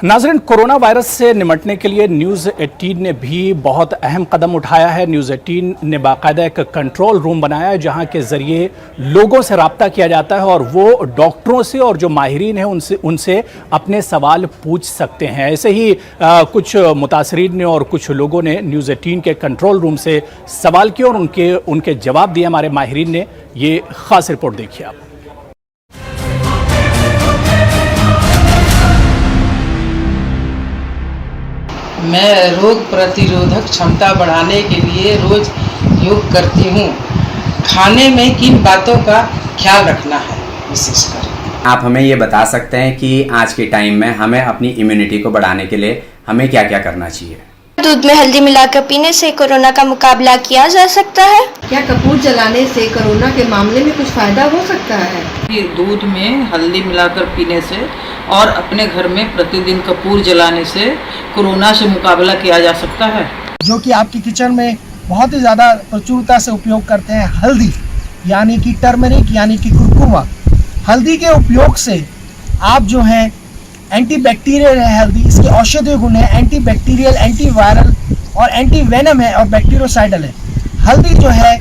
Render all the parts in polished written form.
नाज़रीन, corona virus से निपटने के लिए न्यूज़ 18 ने भी बहुत अहम कदम उठाया है। न्यूज़ 18 ने बाकायदा एक कंट्रोल रूम बनाया है जहां के ज़रिए लोगों से रब्ता किया जाता है और वो डॉक्टरों से और जो माहिरीन हैं उनसे अपने सवाल पूछ सकते हैं। ऐसे ही कुछ मुतासरीन ने और कुछ लोगों ने न्यूज़ 18 के कंट्रोल रूम से सवाल किए और उनके जवाब दिए हमारे माहिरीन ने। ये ख़ास रिपोर्ट देखिए आप। मैं रोग प्रतिरोधक क्षमता बढ़ाने के लिए रोज योग करती हूँ। खाने में किन बातों का ख्याल रखना है विशेषकर? आप हमें ये बता सकते हैं कि आज के टाइम में हमें अपनी इम्यूनिटी को बढ़ाने के लिए हमें क्या क्या करना चाहिए? दूध में हल्दी मिलाकर पीने से कोरोना का मुकाबला किया जा सकता है। क्या कपूर जलाने से कोरोना के मामले में कुछ फायदा हो सकता है? दूध में हल्दी मिलाकर पीने से और अपने घर में प्रतिदिन कपूर जलाने से कोरोना से मुकाबला किया जा सकता है। जो कि आपके किचन में बहुत ही ज़्यादा प्रचुरता से उपयोग करते हैं हल्दी, यानी कि टर्मरिक यानी कि कुरकुमा। हल्दी के उपयोग से आप जो है एंटीबैक्टीरियल है हल्दी, इसके औषधीय गुण है, एंटीबैक्टीरियल, एंटीवायरल और एंटीवेनम है और बैक्टीरियोसाइडल है। हल्दी जो है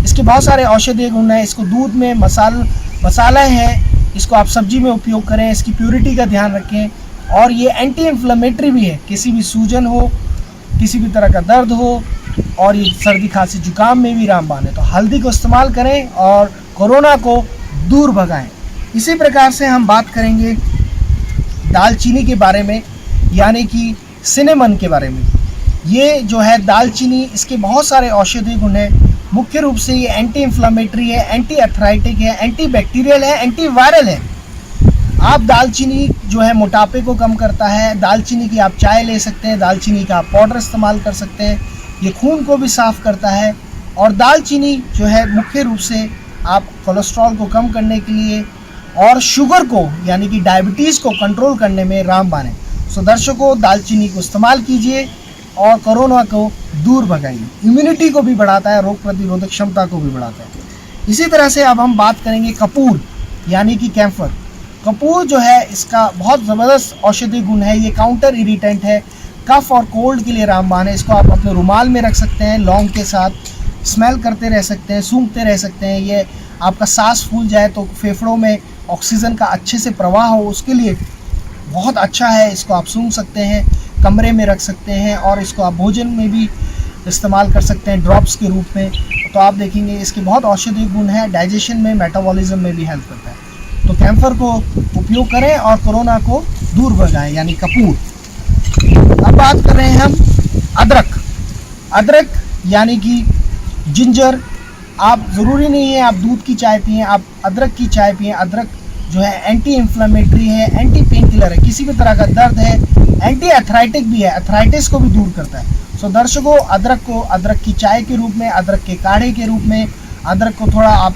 इसके बहुत सारे औषधीय गुण हैं। इसको दूध में मसाला है, इसको आप सब्जी में उपयोग करें, इसकी प्योरिटी का ध्यान रखें। और ये एंटी इन्फ्लेमेटरी भी है, किसी भी सूजन हो, किसी भी तरह का दर्द हो और ये सर्दी खांसी जुकाम में भी रामबाण है। तो हल्दी को इस्तेमाल करें और कोरोना को दूर भगाएं। इसी प्रकार से हम बात करेंगे दालचीनी के बारे में, यानी कि सिनेमन के बारे में। ये जो है दालचीनी, इसके बहुत सारे औषधीय गुण हैं। मुख्य रूप से ये एंटी इन्फ्लेमेटरी है, एंटी आर्थराइटिक है, एंटी बैक्टीरियल है, एंटीवायरल है। आप दालचीनी जो है मोटापे को कम करता है। दालचीनी की आप चाय ले सकते हैं, दालचीनी का आप पाउडर इस्तेमाल कर सकते हैं। ये खून को भी साफ़ करता है। और दालचीनी जो है मुख्य रूप से आप कोलेस्ट्रॉल को कम करने के लिए और शुगर को यानी कि डायबिटीज़ को कंट्रोल करने में रामबाण है। सो दर्शकों, दालचीनी को इस्तेमाल कीजिए और कोरोना को दूर भगाइए। इम्यूनिटी को भी बढ़ाता है, रोग प्रतिरोधक क्षमता को भी बढ़ाता है। इसी तरह से अब हम बात करेंगे कपूर यानी कि कैम्फर। कपूर जो है इसका बहुत ज़बरदस्त औषधीय गुण है। ये काउंटर इरिटेंट है, कफ और कोल्ड के लिए रामबाण है। इसको आप अपने रुमाल में रख सकते हैं, लौंग के साथ स्मेल करते रह सकते हैं, सूंघते रह सकते हैं। ये आपका सांस फूल जाए तो फेफड़ों में ऑक्सीजन का अच्छे से प्रवाह हो, उसके लिए बहुत अच्छा है। इसको आप सूंघ सकते हैं, कमरे में रख सकते हैं और इसको आप भोजन में भी इस्तेमाल कर सकते हैं ड्रॉप्स के रूप में। तो आप देखेंगे इसके बहुत औषधीय गुण है, डाइजेशन में, मेटाबॉलिज्म में भी हेल्प करता है। तो कैम्फर को उपयोग करें और कोरोना को दूर भगाएं, यानी कपूर। अब बात कर रहे हैं हम अदरक। अदरक यानी कि जिंजर। आप ज़रूरी नहीं है आप दूध की चाय पिएं, आप अदरक की चाय पिएं। अदरक जो है एंटी इन्फ्लेमेटरी है, एंटी पेन किलर है, किसी भी तरह का दर्द है, एंटी आर्थराइटिक भी है, आर्थराइटिस को भी दूर करता है। सो दर्शकों, अदरक को अदरक की चाय के रूप में, अदरक के काढ़े के रूप में, अदरक को थोड़ा आप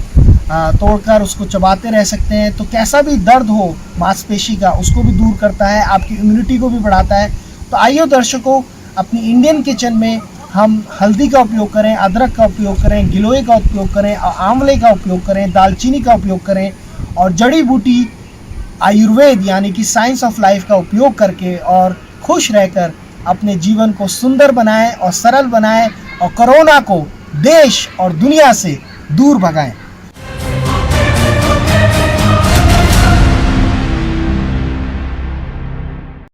तोड़कर उसको चबाते रह सकते हैं। तो कैसा भी दर्द हो मांसपेशी का, उसको भी दूर करता है, आपकी इम्यूनिटी को भी बढ़ाता है। तो आइए दर्शकों, अपनी इंडियन किचन में हम हल्दी का उपयोग करें, अदरक का उपयोग करें, गिलोय का उपयोग करें, आंवले का उपयोग करें, दालचीनी का उपयोग करें और जड़ी बूटी आयुर्वेद यानी कि साइंस ऑफ लाइफ का उपयोग करके और खुश रहकर अपने जीवन को सुंदर बनाएं और सरल बनाएं और कोरोना को देश और दुनिया से दूर भगाएं।